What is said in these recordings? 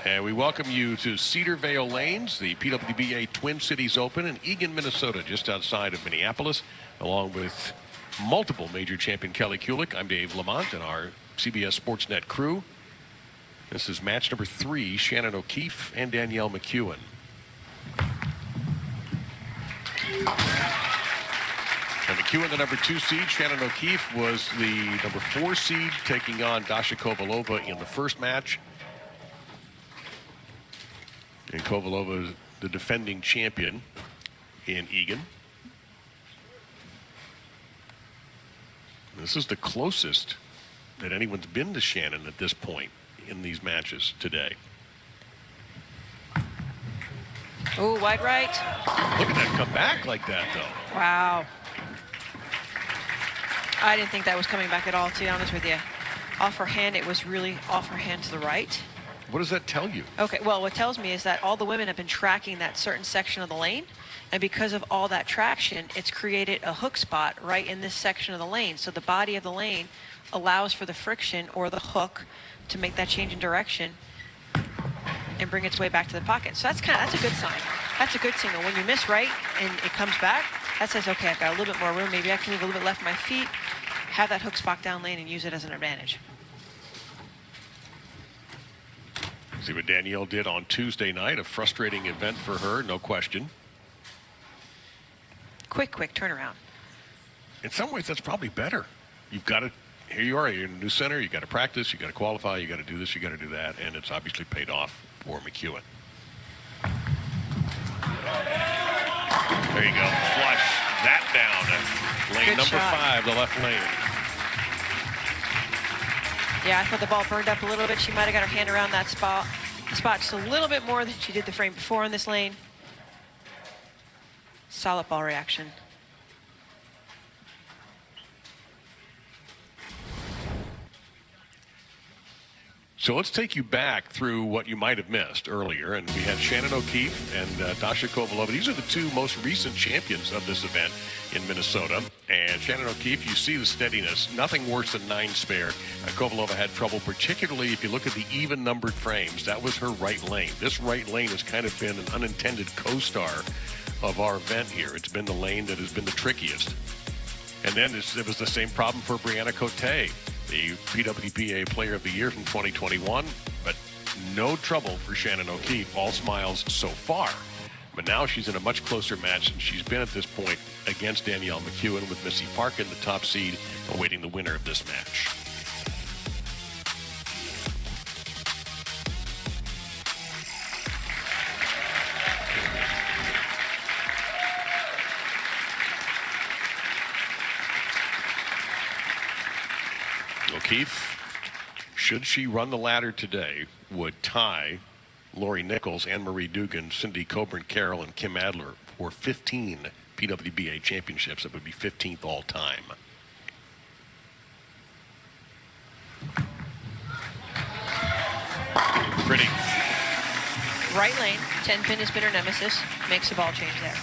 And we welcome you to Cedar Vale Lanes, the PWBA Twin Cities Open in Eagan, Minnesota, just outside of Minneapolis, along with multiple major champion Kelly Kulick. I'm Dave Lamont and our CBS Sportsnet crew. This is match number 3, Shannon O'Keefe and Danielle McEwen. And McEwen, the number 2 seed. Shannon O'Keefe was the number 4 seed, taking on Dasha Kovalova in the first match. And Kovalova, the defending champion in Eagan. This is the closest that anyone's been to Shannon at this point in these matches today. Oh, wide right. Look at that come back like that, though. Wow. I didn't think that was coming back at all, to be honest with you. Off her hand, it was really off her hand to the right. What does that tell you? Okay, well, what tells me is that all the women have been tracking that certain section of the lane, and because of all that traction, it's created a hook spot right in this section of the lane. So the body of the lane allows for the friction or the hook to make that change in direction and bring its way back to the pocket. So that's a good sign. That's a good signal. When you miss right and it comes back, that says, okay, I've got a little bit more room. Maybe I can move a little bit left of my feet, have that hook spot down lane, and use it as an advantage. See what Danielle did on Tuesday night. A frustrating event for her, no question. Quick turnaround. In some ways, that's probably better. You've got to, here you are, you're in a new center, you've got to practice, you've got to qualify, you've got to do this, you've got to do that, and it's obviously paid off for McEwen. There you go. Flush that down. Lane Good number shot. 5, the left lane. Yeah, I thought the ball burned up a little bit. She might have got her hand around that spot just a little bit more than she did the frame before in this lane. Solid ball reaction. So let's take you back through what you might have missed earlier. And we had Shannon O'Keefe and Dasha Kovalova. These are the 2 most recent champions of this event in Minnesota. And Shannon O'Keefe, you see the steadiness. Nothing worse than 9 spare. Kovalova had trouble, particularly if you look at the even numbered frames. That was her right lane. This right lane has kind of been an unintended co-star of our event here. It's been the lane that has been the trickiest. And then it was the same problem for Brianna Cote, the PWBA Player of the Year from 2021, but no trouble for Shannon O'Keefe. All smiles so far. But now she's in a much closer match than she's been at this point against Danielle McEwen, with Missy Parkin, the top seed, awaiting the winner of this match. O'Keefe, should she run the ladder today, would tie Lori Nichols, Anne-Marie Dugan, Cindy Coburn-Carroll, and Kim Adler for 15 PWBA championships. That would be 15th all time. Pretty. Right lane, 10 pin has been her nemesis, makes the ball change there.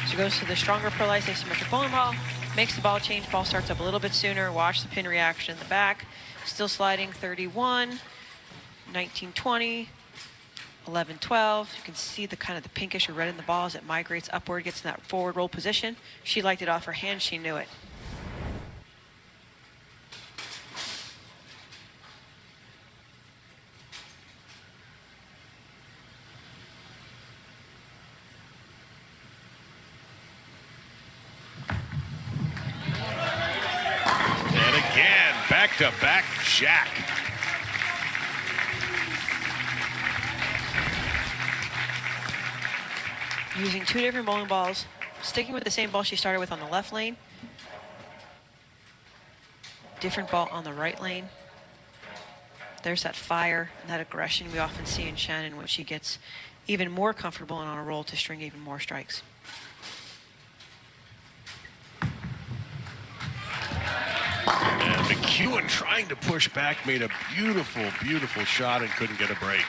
She goes to the stronger pearlized asymmetric bowling ball, makes the ball change, ball starts up a little bit sooner, watch the pin reaction in the back, still sliding 31, 19, 20, 11, 12. You can see the kind of the pinkish or red in the ball as it migrates upward, gets in that forward roll position. She liked it off her hand, she knew it. Back-to-back jack. Using 2 different bowling balls, sticking with the same ball she started with on the left lane. Different ball on the right lane. There's that fire and that aggression we often see in Shannon when she gets even more comfortable and on a roll to string even more strikes. And McEwen trying to push back, made a beautiful shot and couldn't get a break.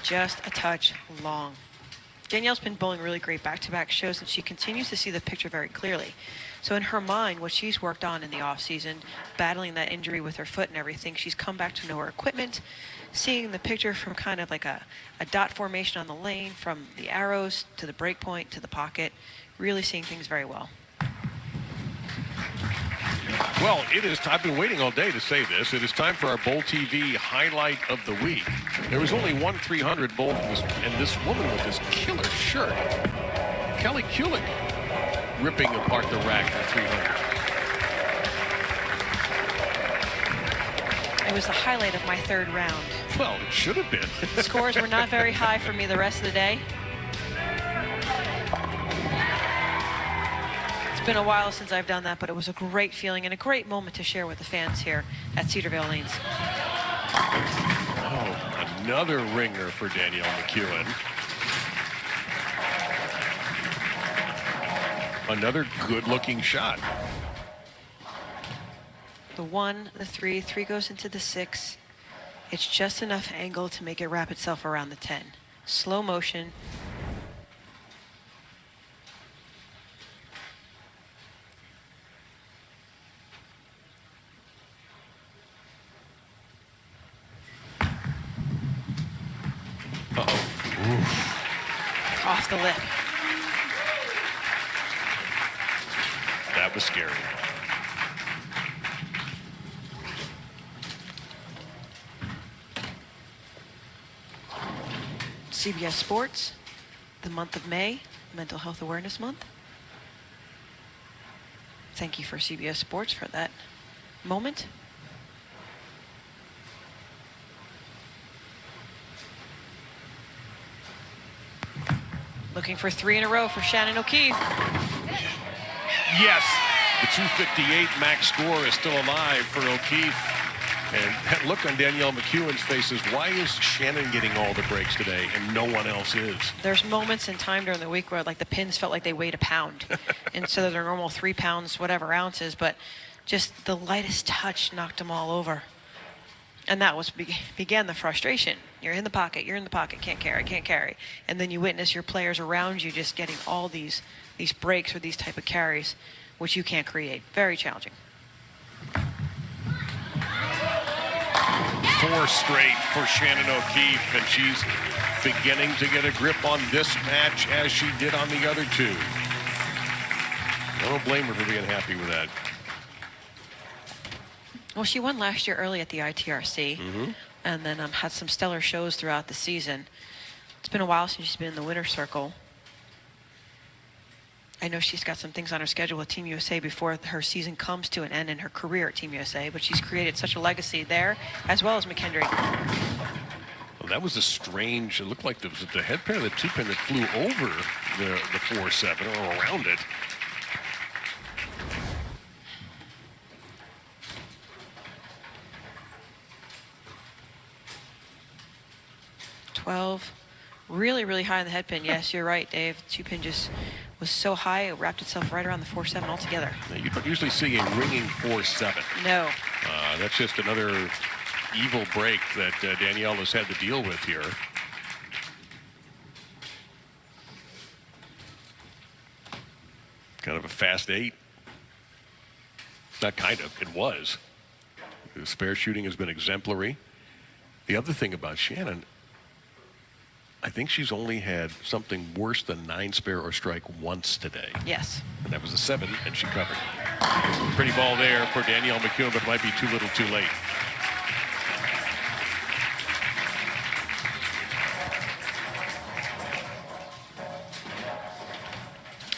Just a touch long. Danielle's been bowling really great back-to-back, shows that she continues to see the picture very clearly. So in her mind, what she's worked on in the offseason, battling that injury with her foot and everything, she's come back to know her equipment, seeing the picture from kind of like a dot formation on the lane, from the arrows to the break point to the pocket, really seeing things very well. Well, I've been waiting all day to say this. It is time for our Bowl TV highlight of the week. There was only one 300 Bowl, and this woman with this killer shirt, Kelly Kulick, ripping apart the rack for 300. It was the highlight of my third round. Well, it should have been. Scores were not very high for me the rest of the day. It's been a while since I've done that, but it was a great feeling and a great moment to share with the fans here at Cedarville Lanes. Oh, another ringer for Danielle McEwen. Another good-looking shot. The 1, the 3 goes into the 6. It's just enough angle to make it wrap itself around the 10. Slow motion. Off the lip. That was scary. CBS Sports, the month of May, Mental Health Awareness Month. Thank you for CBS Sports for that moment. Looking for 3 in a row for Shannon O'Keefe. Yes, the 258 max score is still alive for O'Keefe. And that look on Danielle McEwen's face is, why is Shannon getting all the breaks today and no one else is? There's moments in time during the week where like the pins felt like they weighed a pound instead of their normal 3 pounds, whatever ounces, but just the lightest touch knocked them all over. And that was began the frustration. You're in the pocket, can't carry. And then you witness your players around you just getting all these breaks or these type of carries, which you can't create. Very challenging. 4 straight for Shannon O'Keefe, and she's beginning to get a grip on this match as she did on the other 2. I don't blame her for being happy with that. Well, she won last year early at the ITRC, and then had some stellar shows throughout the season. It's been a while since she's been in the winner's circle. I know she's got some things on her schedule with Team USA before her season comes to an end in her career at Team USA, but she's created such a legacy there, as well as McKendry. Well, that was a strange, it looked like the head pair of the 2-pin that flew over the 4-7 or around it. Really, really high on the head pin. Yes, you're right, Dave. 2-pin just was so high, it wrapped itself right around the 4-7 altogether. Now, you don't usually see a ringing 4-7. No. That's just another evil break that Danielle has had to deal with here. Kind of a fast 8. Not kind of, it was. The spare shooting has been exemplary. The other thing about Shannon, I think she's only had something worse than 9 spare or strike once today. Yes. And that was a 7, and she covered. Pretty ball there for Danielle McEwen, but it might be too little too late.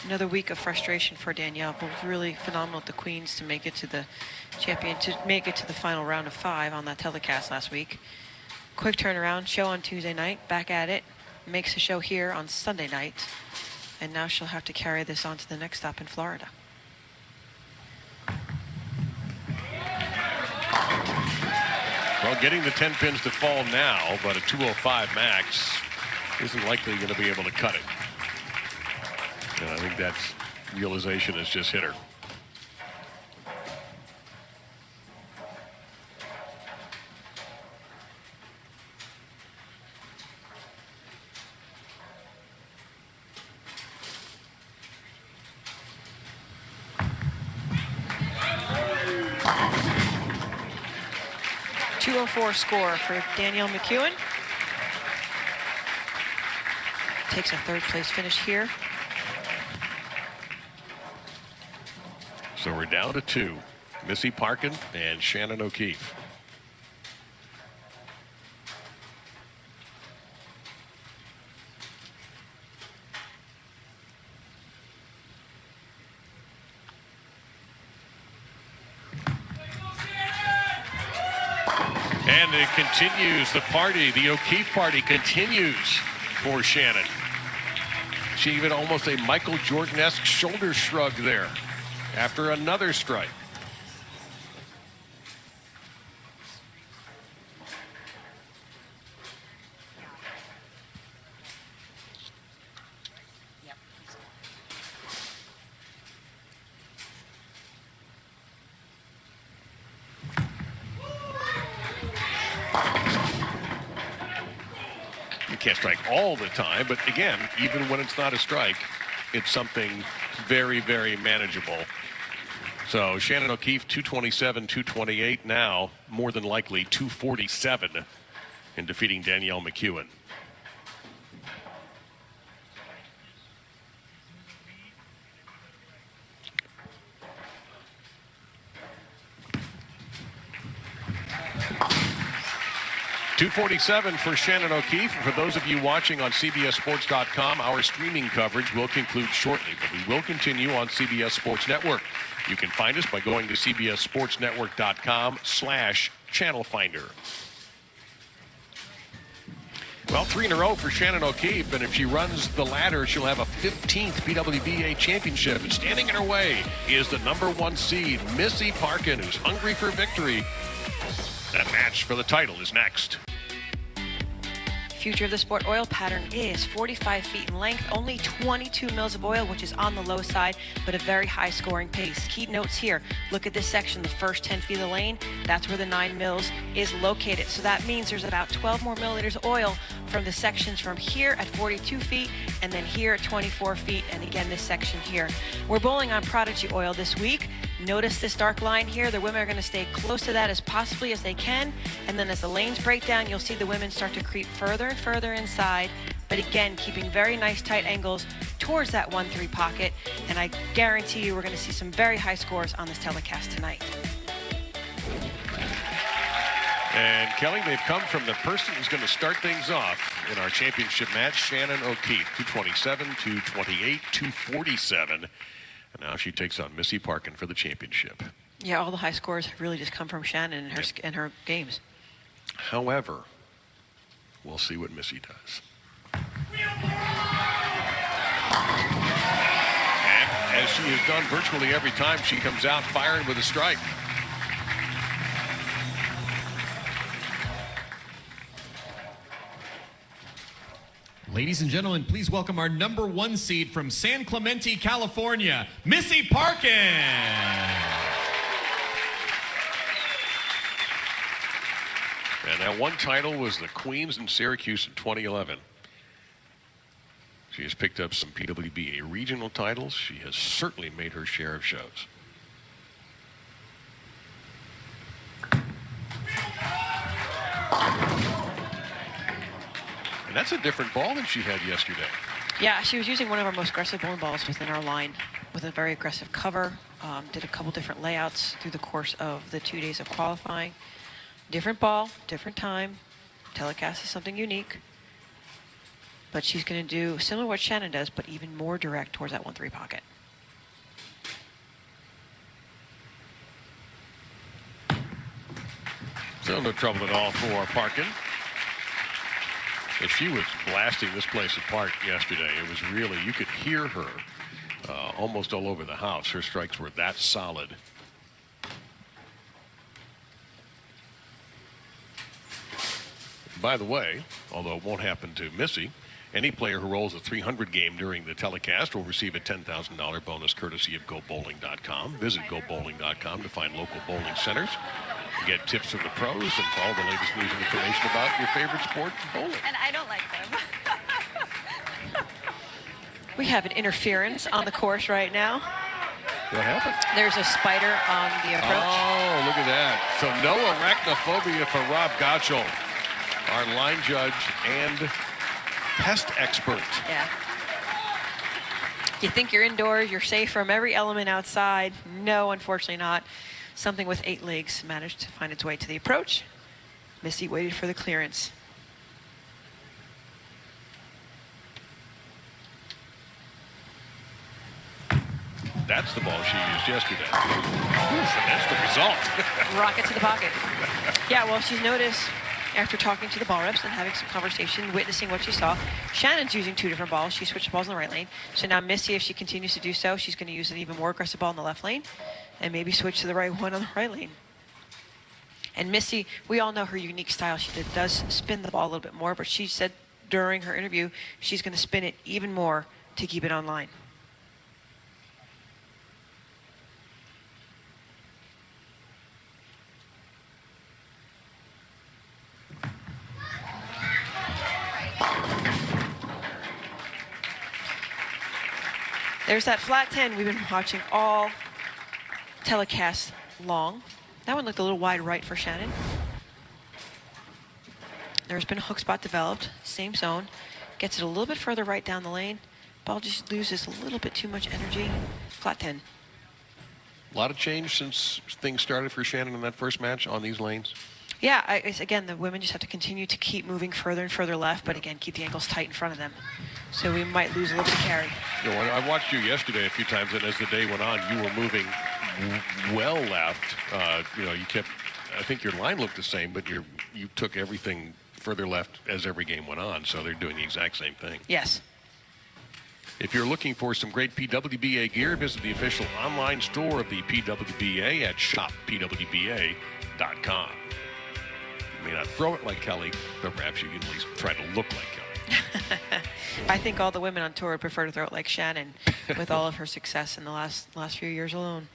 Another week of frustration for Danielle, but was really phenomenal at the Queens to make it to the the final round of 5 on that telecast last week. Quick turnaround, show on Tuesday night, back at it, makes a show here on Sunday night, and now she'll have to carry this on to the next stop in Florida. Well, getting the 10 pins to fall now, but a 205 max isn't likely going to be able to cut it. And I think that realization has just hit her. 204 score for Danielle McEwen. Takes a third place finish here. So we're down to 2. Missy Parkin and Shannon O'Keefe. And it continues, the party, the O'Keefe party continues for Shannon. She even almost a Michael Jordan-esque shoulder shrug there after another strike. Can't strike all the time, but again, even when it's not a strike, it's something very, very manageable. So Shannon O'Keefe, 227, 228 now, more than likely 247 in defeating Danielle McEwen. .247 for Shannon O'Keefe. For those of you watching on CBSSports.com, our streaming coverage will conclude shortly, but we will continue on CBS Sports Network. You can find us by going to CBSSportsNetwork.com/channel finder. Well, 3 in a row for Shannon O'Keefe, and if she runs the ladder, she'll have a 15th PWBA championship. And standing in her way is the #1 seed, Missy Parkin, who's hungry for victory. That match for the title is next. Future of the sport oil pattern is 45 feet in length, only 22 mils of oil, which is on the low side, but a very high scoring pace. Key notes here, look at this section, the first 10 feet of the lane, that's where the 9 mils is located. So that means there's about 12 more milliliters of oil from the sections from here at 42 feet and then here at 24 feet, and again this section here. We're bowling on Prodigy oil this week. Notice this dark line here. The women are going to stay close to that as possibly as they can, and then as the lanes break down, you'll see the women start to creep further and further inside, but again, keeping very nice tight angles towards that 1-3 pocket, and I guarantee you we're going to see some very high scores on this telecast tonight. And Kelly, they've come from the person who's going to start things off in our championship match, Shannon O'Keefe, 227, 228, 247. And now she takes on Missy Parkin for the championship. Yeah, all the high scores really just come from Shannon and her games. However, we'll see what Missy does. And as she has done virtually every time she comes out firing with a strike. Ladies and gentlemen, please welcome our #1 seed from San Clemente, California, Missy Parkin. And that one title was the Queens in Syracuse in 2011. She has picked up some PWBA regional titles. She has certainly made her share of shows. And that's a different ball than she had yesterday. Yeah, she was using one of our most aggressive bowling balls within our line with a very aggressive cover. Did a couple different layouts through the course of the 2 days of qualifying. Different ball, different time. Telecast is something unique. But she's going to do similar to what Shannon does, but even more direct towards that 1-3 pocket. So no trouble at all for Parkin. And she was blasting this place apart yesterday. It was really, you could hear her almost all over the house. Her strikes were that solid. By the way, although it won't happen to Missy, any player who rolls a 300 game during the telecast will receive a $10,000 bonus courtesy of GoBowling.com. Visit GoBowling.com to find local bowling centers. Get tips from the pros and for all the latest news and information about your favorite sport, bowling. And I don't like them. We have an interference on the course right now. What happened? There's a spider on the approach. Oh, look at that. So no arachnophobia for Rob Gottschall, our line judge and pest expert. Yeah. You think you're indoors, you're safe from every element outside. No, unfortunately not. Something with 8 legs managed to find its way to the approach. Missy waited for the clearance. That's the ball she used yesterday. Oof, and that's the result. Rocket to the pocket. Yeah, well, she's noticed after talking to the ball reps and having some conversation, witnessing what she saw, Shannon's using 2 different balls. She switched balls in the right lane. So now Missy, if she continues to do so, she's going to use an even more aggressive ball in the left lane and maybe switch to the right one on the right lane. And Missy, we all know her unique style. She does spin the ball a little bit more, but she said during her interview she's going to spin it even more to keep it on line. There's that flat 10 we've been watching all telecasts long. That one looked a little wide right for Shannon. There's been a hook spot developed, same zone. Gets it a little bit further right down the lane. Ball just loses a little bit too much energy. Flat 10. A lot of change since things started for Shannon in that first match on these lanes. Yeah, again, the women just have to continue to keep moving further and further left, but again, keep the ankles tight in front of them. So we might lose a little bit of carry. You know, I watched you yesterday a few times, and as the day went on, you were moving well left. You know, you kept, I think your line looked the same, but you took everything further left as every game went on, so they're doing the exact same thing. Yes. If you're looking for some great PWBA gear, visit the official online store of the PWBA at shoppwbA.com. You may not throw it like Kelly, but perhaps you can at least try to look like Kelly. I think all the women on tour would prefer to throw it like Shannon with all of her success in the last few years alone.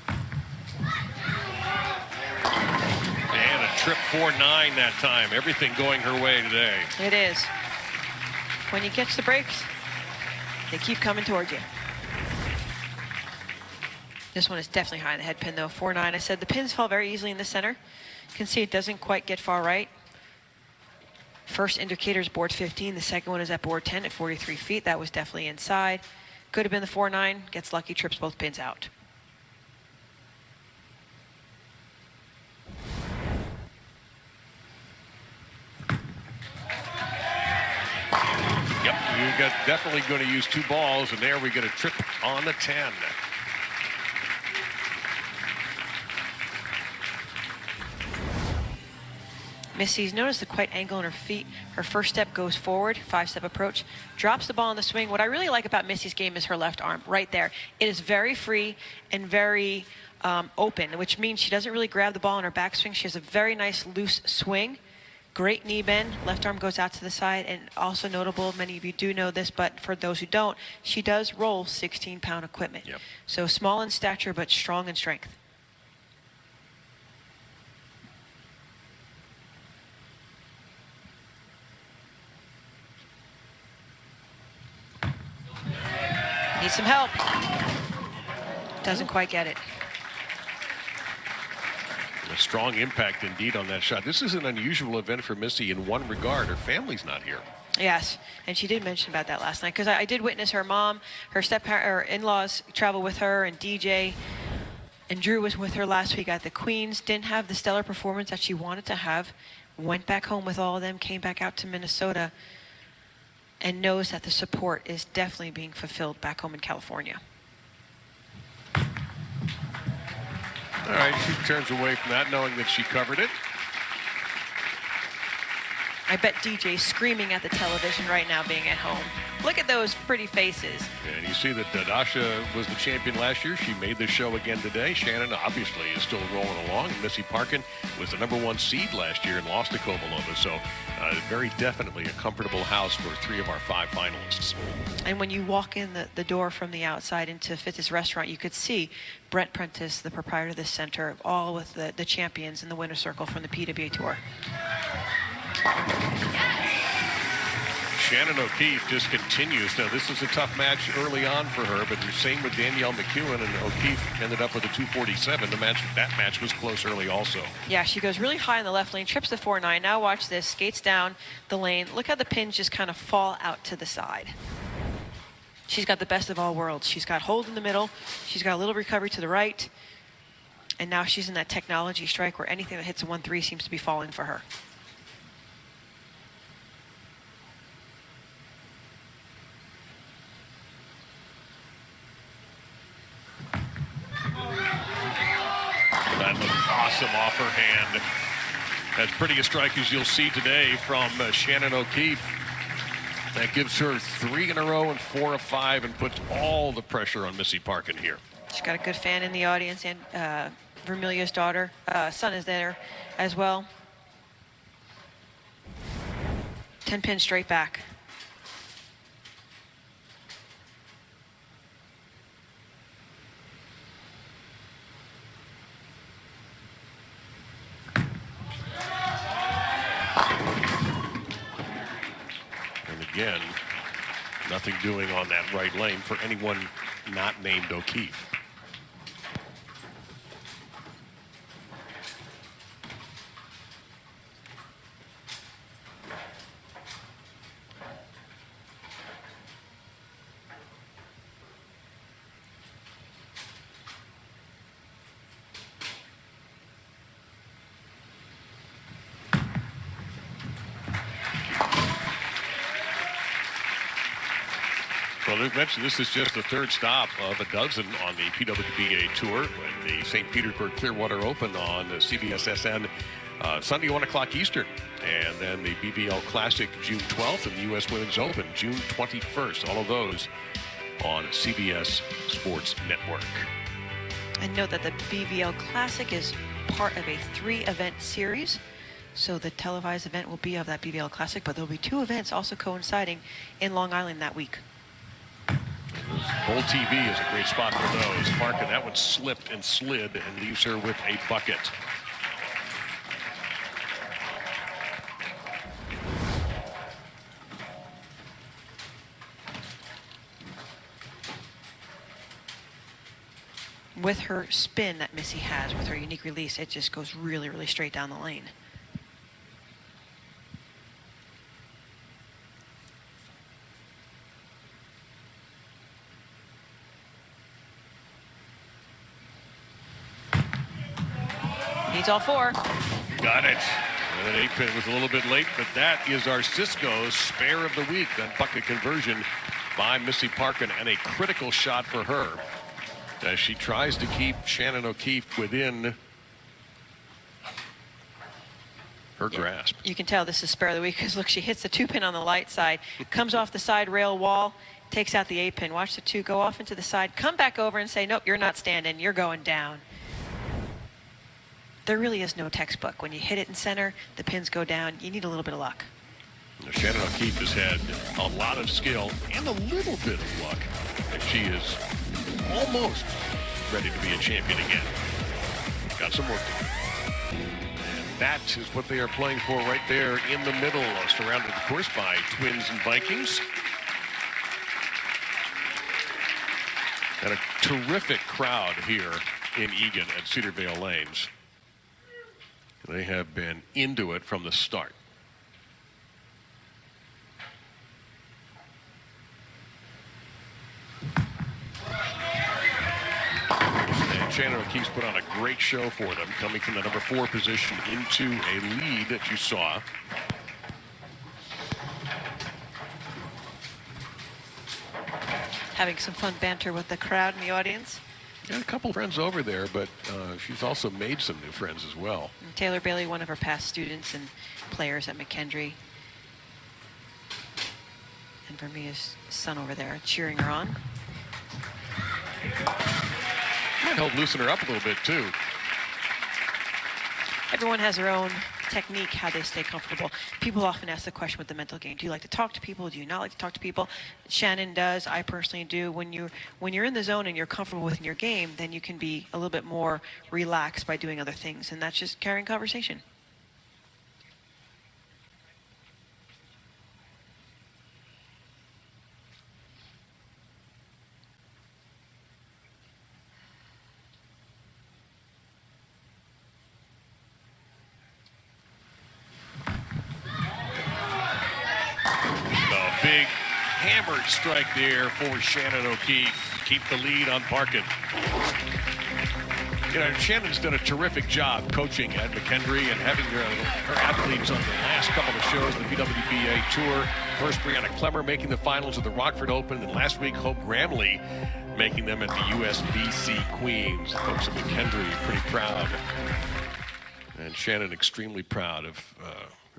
And a trip 4-9 that time. Everything going her way today. It is. When you catch the brakes, they keep coming towards you. This one is definitely high in the head pin, though. 4-9. I said the pins fall very easily in the center. You can see it doesn't quite get far right. First indicator is board 15. The second one is at board 10 at 43 feet. That was definitely inside. Could have been the 4-9. Gets lucky, trips both pins out. Yep, you got definitely going to use 2 balls, and there we get a trip on the 10. Missy's noticed the quite angle in her feet. Her first step goes forward, 5-step approach, drops the ball in the swing. What I really like about Missy's game is her left arm right there. It is very free and very open, which means she doesn't really grab the ball in her backswing. She has a very nice loose swing. Great knee bend. Left arm goes out to the side. And also notable, many of you do know this, but for those who don't, she does roll 16-pound equipment. Yep. So small in stature, but strong in strength. Needs some help. Doesn't quite get it. A strong impact indeed on that shot. This is an unusual event for Missy in one regard. Her family's not here. Yes, and she did mention about that last night because I did witness her mom, her in-laws travel with her, and DJ and Drew was with her last week at the Queens. Didn't have the stellar performance that she wanted to have. Went back home with all of them, came back out to Minnesota, and knows that the support is definitely being fulfilled back home in California. All right, she turns away from that, knowing that she covered it. I bet DJ's screaming at the television right now being at home. Look at those pretty faces. And you see that Dasha was the champion last year. She made the show again today. Shannon obviously is still rolling along. Missy Parkin was the #1 seed last year and lost to Kovalova. So very definitely a comfortable house for 3 of our 5 finalists. And when you walk in the door from the outside into Fitz restaurant, you could see Brent Prentice, the proprietor of this center, all with the champions in the winner's circle from the PWBA Tour. Shannon O'Keefe just continues. Now, this is a tough match early on for her, but the same with Danielle McEwen, and O'Keefe ended up with a 247. That match was close early also. Yeah, she goes really high in the left lane, trips the 4-9. Now watch this, skates down the lane. Look how the pins just kind of fall out to the side. She's got the best of all worlds. She's got hold in the middle. She's got a little recovery to the right. And now she's in that technology strike where anything that hits a 1-3 seems to be falling for her. That looked awesome off her hand. As pretty a strike as you'll see today from Shannon O'Keefe. That gives her 3 in a row and 4 of 5 and puts all the pressure on Missy Parkin here. She's got a good fan in the audience, and Vermilia's daughter, son is there as well. 10 pins straight back. Again, nothing doing on that right lane for anyone not named O'Keefe. Well, Luke mentioned this is just the third stop of a dozen on the PWBA tour. When the St. Petersburg Clearwater Open on CBS-SN Sunday, 1 o'clock Eastern. And then the BBL Classic June 12th and the U.S. Women's Open June 21st. All of those on CBS Sports Network. And note that the BBL Classic is part of a 3-event series. So the televised event will be of that BBL Classic, but there'll be 2 events also coinciding in Long Island that week. Bowl TV is a great spot for those. Parkin, that one slipped and slid and leaves her with a bucket. With her spin that Missy has, with her unique release, it just goes really, really straight down the lane. Needs all 4. Got it. And an 8-pin was a little bit late, but that is our Cisco spare of the week. That bucket conversion by Missy Parkin, and a critical shot for her as she tries to keep Shannon O'Keefe within her grasp. You can tell this is spare of the week because look, she hits the 2-pin on the light side, comes off the side rail wall, takes out the 8-pin. Watch the 2 go off into the side, come back over and say, nope, you're not standing, you're going down. There really is no textbook. When you hit it in center, the pins go down. You need a little bit of luck. Now, Shannon O'Keefe has had a lot of skill and a little bit of luck, and she is almost ready to be a champion again. Got some work to do. And that is what they are playing for right there in the middle, surrounded, of course, by Twins and Vikings. And a terrific crowd here in Eagan at Cedar Vale Lanes. They have been into it from the start. And Shannon O'Keefe's put on a great show for them, coming from the number 4 position into a lead that you saw. Having some fun banter with the crowd in the audience. Got a couple friends over there, but she's also made some new friends as well. And Taylor Bailey, one of her past students and players at McKendree. And Vermia's son over there cheering her on. Might help loosen her up a little bit, too. Everyone has their own technique, how they stay comfortable. People often ask the question with the mental game, do you like to talk to people? Do you not like to talk to people? Shannon does. I personally do. When you're in the zone and you're comfortable within your game, then you can be a little bit more relaxed by doing other things, and that's just carrying conversation. hammered strike there for Shannon O'Keefe. Keep the lead on Parkin. You know, Shannon's done a terrific job coaching at McHenry and having her athletes on the last couple of shows of the PWBA Tour. First, Brianna Clemmer making the finals of the Rockford Open, and last week, Hope Gramley making them at the USBC Queens. The folks at McHenry pretty proud. And Shannon extremely proud of,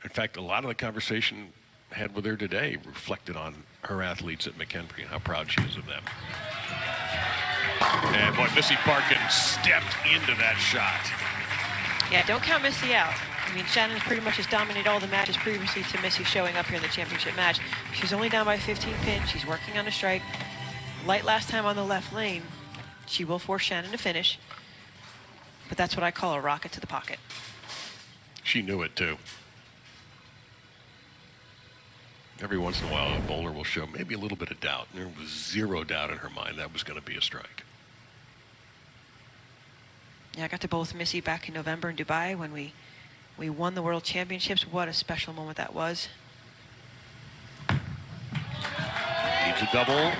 in fact, a lot of the conversation I had with her today reflected on her athletes at McHenry and how proud she is of them. And boy, Missy Parkin stepped into that shot. Yeah, don't count Missy out. I mean, Shannon pretty much has dominated all the matches previously to Missy showing up here in the championship match. She's only down by 15 pins. She's working on a strike. Light last time on the left lane. She will force Shannon to finish. But that's what I call a rocket to the pocket. She knew it, too. Every once in a while, a bowler will show maybe a little bit of doubt. There was zero doubt in her mind that was going to be a strike. Yeah, I got to bowl with Missy back in November in Dubai when we won the World Championships. What a special moment that was. Needs a double. And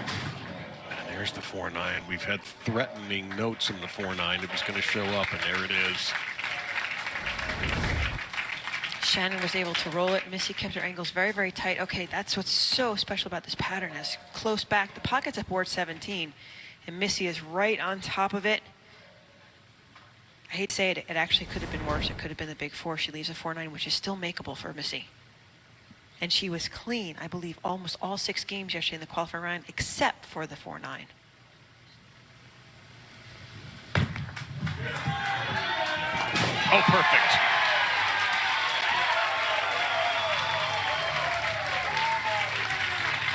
there's the 4-9. We've had threatening notes in the 4-9. It was going to show up, and there it is. Shannon was able to roll it. Missy kept her angles very, very tight. Okay, that's what's so special about this pattern is close back. The pocket's at board 17, and Missy is right on top of it. I hate to say it, it actually could have been worse. It could have been the big 4. She leaves a 4-9, which is still makeable for Missy. And she was clean, I believe, almost all 6 games yesterday in the qualifying round, except for the 4-9. Oh, perfect.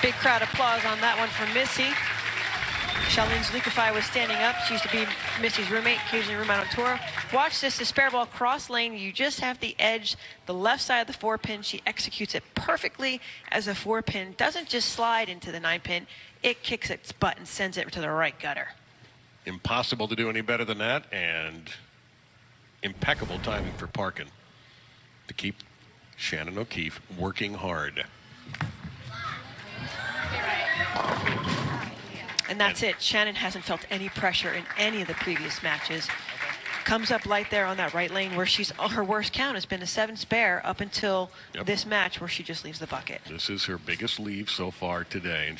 Big crowd applause on that one from Missy. Charlene Zalukafai was standing up. She used to be Missy's roommate, occasionally roommate on tour. Watch this, the spare ball cross lane. You just have the edge, the left side of the 4-pin. She executes it perfectly as a 4-pin. Doesn't just slide into the 9-pin. It kicks its butt and sends it to the right gutter. Impossible to do any better than that, and impeccable timing for Parkin to keep Shannon O'Keefe working hard. And that's it. Shannon hasn't felt any pressure in any of the previous matches. Comes up light there on that right lane where her worst count has been a 7 spare up until this match where she just leaves the bucket. This is her biggest leave so far today, and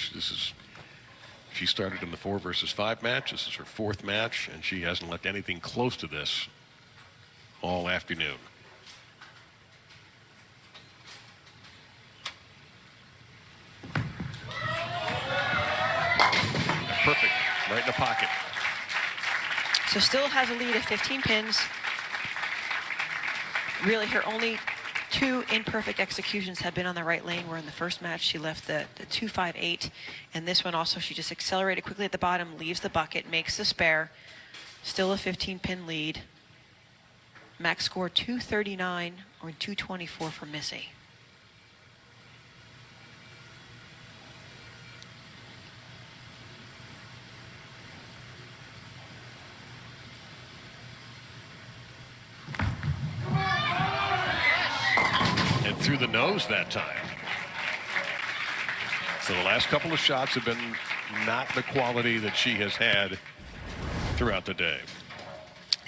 she started in the 4 versus 5 match. This is her 4th match, and she hasn't left anything close to this all afternoon. Perfect, right in the pocket. So still has a lead of 15 pins. Really, her only 2 imperfect executions have been on the right lane, where in the first match she left the 2-5-8, and this one also she just accelerated quickly at the bottom, leaves the bucket, makes the spare. Still a 15-pin lead. Max score 239 or 224 for Missy. Through the nose that time. So the last couple of shots have been not the quality that she has had throughout the day.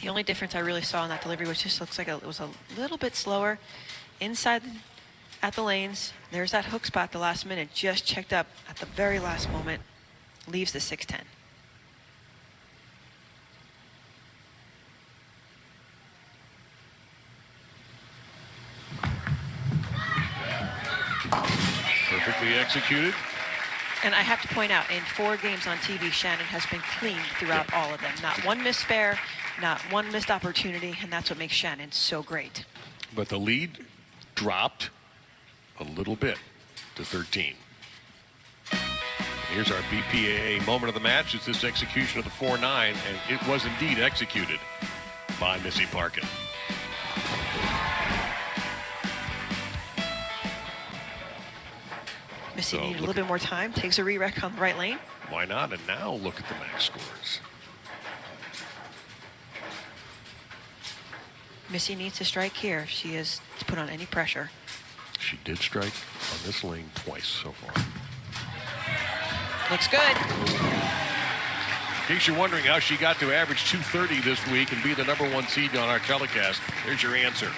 The only difference I really saw in that delivery was just looks like it was a little bit slower inside at the lanes. There's that hook spot the last minute, just checked up at the very last moment, leaves the 6-10. Perfectly executed. And I have to point out, in 4 games on TV, Shannon has been clean throughout all of them. Not one missed spare, not one missed opportunity, and that's what makes Shannon so great. But the lead dropped a little bit to 13. Here's our BPAA moment of the match. It's this execution of the 4-9, and it was indeed executed by Missy Parkin. Missy needed a little bit more time, takes a re-rec on the right lane. Why not? And now look at the max scores. Missy needs to strike here. She is to put on any pressure. She did strike on this lane twice so far. Looks good. In case you're wondering how she got to average 230 this week and be the #1 seed on our telecast, there's your answer.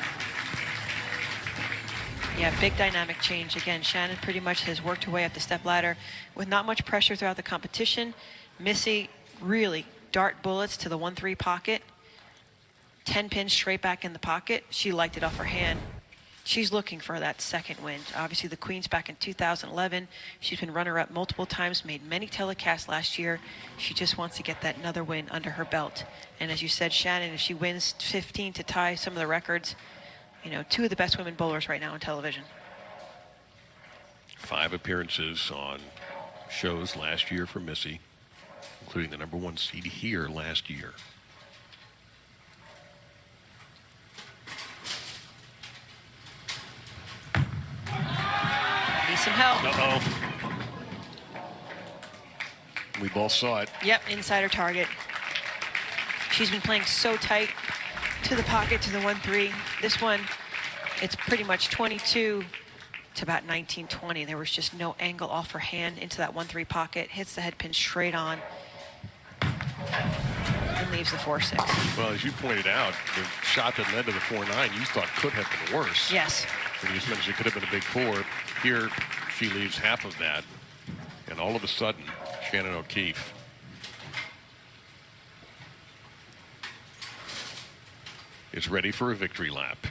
Yeah, big dynamic change. Again, Shannon pretty much has worked her way up the step ladder with not much pressure throughout the competition. Missy really dart bullets to the 1-3 pocket. 10 pins straight back in the pocket. She liked it off her hand. She's looking for that second win. Obviously, the Queen's back in 2011. She's been runner-up multiple times, made many telecasts last year. She just wants to get that another win under her belt. And as you said, Shannon, if she wins 15 to tie some of the records, you know, 2 of the best women bowlers right now on television. 5 appearances on shows last year for Missy, including the #1 seed here last year. Need some help. Uh-oh. We both saw it. Yep, insider target. She's been playing so tight to the pocket, to the 1-3. This one, it's pretty much 22 to about 19-20. There was just no angle off her hand into that 1-3 pocket. Hits the head pin straight on and leaves the 4-6. Well, as you pointed out, the shot that led to the 4-9 you thought could have been worse. Yes. And you just mentioned it could have been a big 4. Here, she leaves half of that. And all of a sudden, Shannon O'Keefe is ready for a victory lap.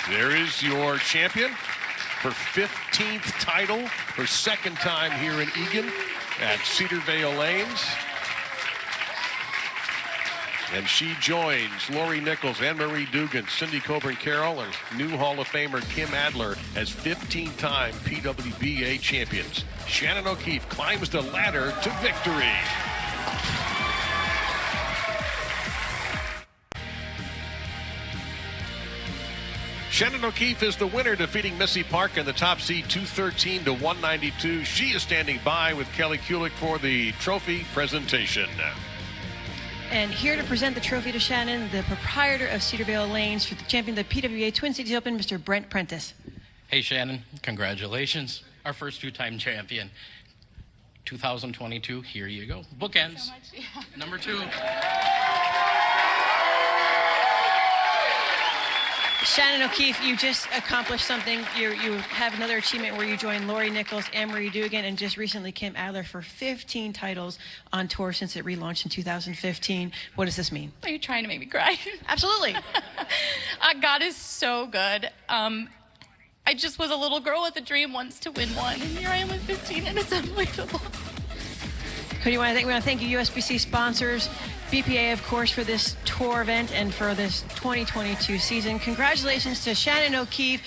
There is your champion, her 15th title, her second time here in Egan at Cedar Vale Lanes. And she joins Lori Nichols, Anne-Marie Dugan, Cindy Coburn-Carroll, and new Hall of Famer Kim Adler as 15-time PWBA champions. Shannon O'Keefe climbs the ladder to victory. Shannon O'Keefe is the winner, defeating Missy Park in the top seed 213 to 192. She is standing by with Kelly Kulick for the trophy presentation. And here to present the trophy to Shannon, the proprietor of Cedar Vale Lanes for the champion of the PWBA Twin Cities Open, Mr. Brent Prentice. Hey, Shannon, congratulations. Our first 2-time champion. 2022, here you go. Bookends. So much, yeah. Number 2. Shannon O'Keefe, you just accomplished something. You have another achievement where you joined Lori Nichols, Anne-Marie Dugan, and just recently Kim Adler for 15 titles on tour since it relaunched in 2015. What does this mean? Are you trying to make me cry? Absolutely. God is so good. I just was a little girl with a dream once to win one, and here I am with 15, and it's unbelievable. Who do you want to thank? We want to thank you, USBC sponsors, BPA, of course, for this tour event and for this 2022 season. Congratulations to Shannon O'Keefe.